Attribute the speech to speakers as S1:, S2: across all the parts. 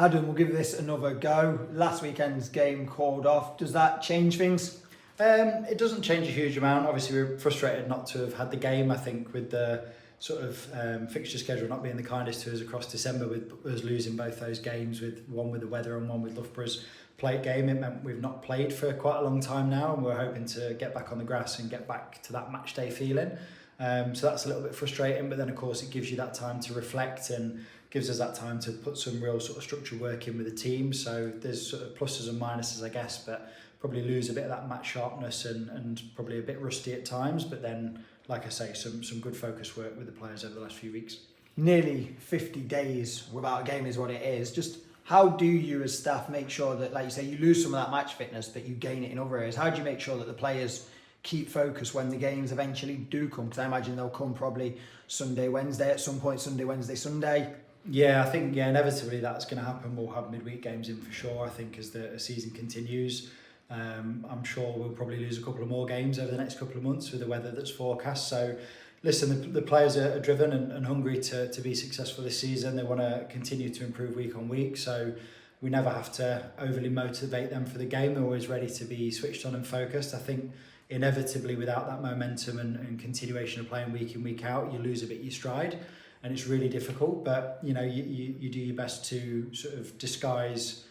S1: Adam, we'll give this another go. Last weekend's game called off. Does that change things?
S2: It doesn't change a huge amount. Obviously, we're frustrated not to have had the game. I think with the sort of fixture schedule not being the kindest to us across December, with us losing both those games, with one with the weather and one with Loughborough's plate game, it meant we've not played for quite a long time now, and we're hoping to get back on the grass and get back to that match day feeling. So that's a little bit frustrating, but then of course it gives you that time to reflect and gives us that time to put some real sort of structured work in with the team. So there's sort of pluses and minuses, I guess, but probably lose a bit of that match sharpness and probably a bit rusty at times. But then, like I say, some good focus work with the players over the last few weeks.
S1: Nearly 50 days without a game is what it is. Just how do you as staff make sure that, like you say, you lose some of that match fitness, but you gain it in other areas? How do you make sure that the players keep focus when the games eventually do come? Because I imagine they'll come probably Sunday, Wednesday at some point, Sunday, Wednesday, Sunday.
S2: Yeah, I think inevitably that's going to happen. We'll have midweek games in for sure, I think, as the season continues. I'm sure we'll probably lose a couple of more games over the next couple of months with the weather that's forecast. So listen, the players are driven and hungry to be successful this season. They want to continue to improve week on week. So we never have to overly motivate them for the game. They're always ready to be switched on and focused. I think inevitably without that momentum and continuation of playing week in, week out, you lose a bit your stride. And it's really difficult, but you do your best to sort of disguise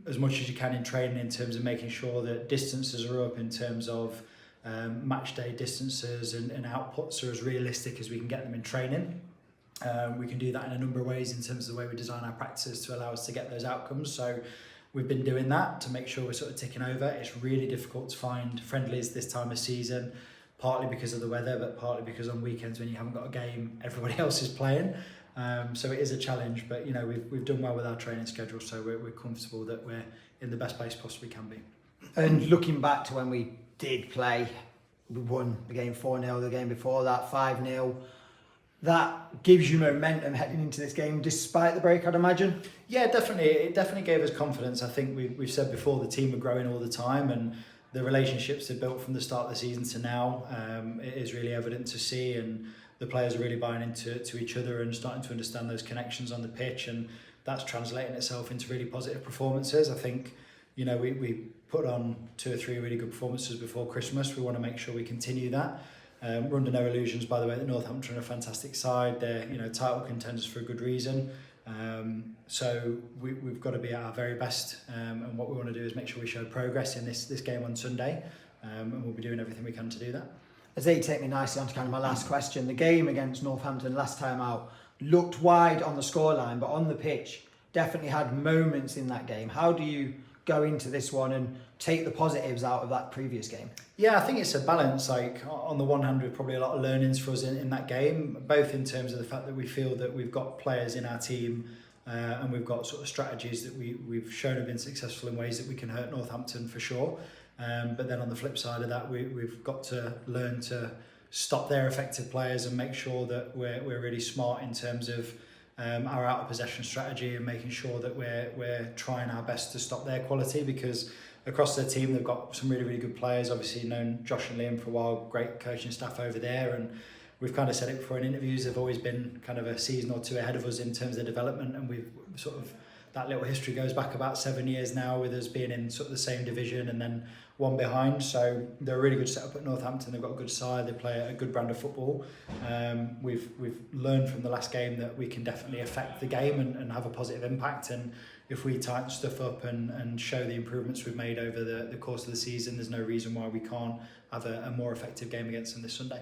S2: as much as you can in training in terms of making sure that distances are up in terms of match day distances and outputs are as realistic as we can get them in training. We can do that in a number of ways in terms of the way we design our practices to allow us to get those outcomes. So we've been doing that to make sure we're sort of ticking over. It's really difficult to find friendlies this time of season, partly because of the weather, but partly because on weekends when you haven't got a game, everybody else is playing. So it is a challenge, but we've done well with our training schedule, so we're comfortable that we're in the best place possibly can be.
S1: And looking back to when we did play, we won the game 4-0, the game before that 5-0. That gives you momentum heading into this game, despite the break, I'd imagine?
S2: Yeah, definitely. It definitely gave us confidence. I think we've said before, the team are growing all the time, and the relationships they've built from the start of the season to now, it is really evident to see, and the players are really buying into each other and starting to understand those connections on the pitch, and that's translating itself into really positive performances. I think, we put on 2 or 3 really good performances before Christmas. We want to make sure we continue that. We're under no illusions, by the way, that Northampton are a fantastic side. They're title contenders for a good reason. So we've got to be at our very best, and what we want to do is make sure we show progress in this game on Sunday, and we'll be doing everything we can to do that.
S1: As they take me nicely on to kind of my last question, the game against Northampton last time out looked wide on the scoreline, but on the pitch definitely had moments in that game. How do you go into this one and take the positives out of that previous game?
S2: Yeah, I think it's a balance. Like, on the one hand, we've probably a lot of learnings for us in that game, both in terms of the fact that we feel that we've got players in our team and we've got sort of strategies that we've shown have been successful in ways that we can hurt Northampton for sure. But then on the flip side of that, we've got to learn to stop their effective players and make sure that we're really smart in terms of our out of possession strategy and making sure that we're trying our best to stop their quality, because across their team they've got some really, really good players. Obviously known Josh and Liam for a while, great coaching staff over there, and we've kind of said it before in interviews, they've always been kind of a season or two ahead of us in terms of development, and we've sort of, that little history goes back about 7 years now with us being in sort of the same division and then one behind. So they're a really good setup at Northampton. They've got a good side. They play a good brand of football. We've learned from the last game that we can definitely affect the game and have a positive impact. And if we tighten stuff up and show the improvements we've made over the course of the season, there's no reason why we can't have a more effective game against them this Sunday.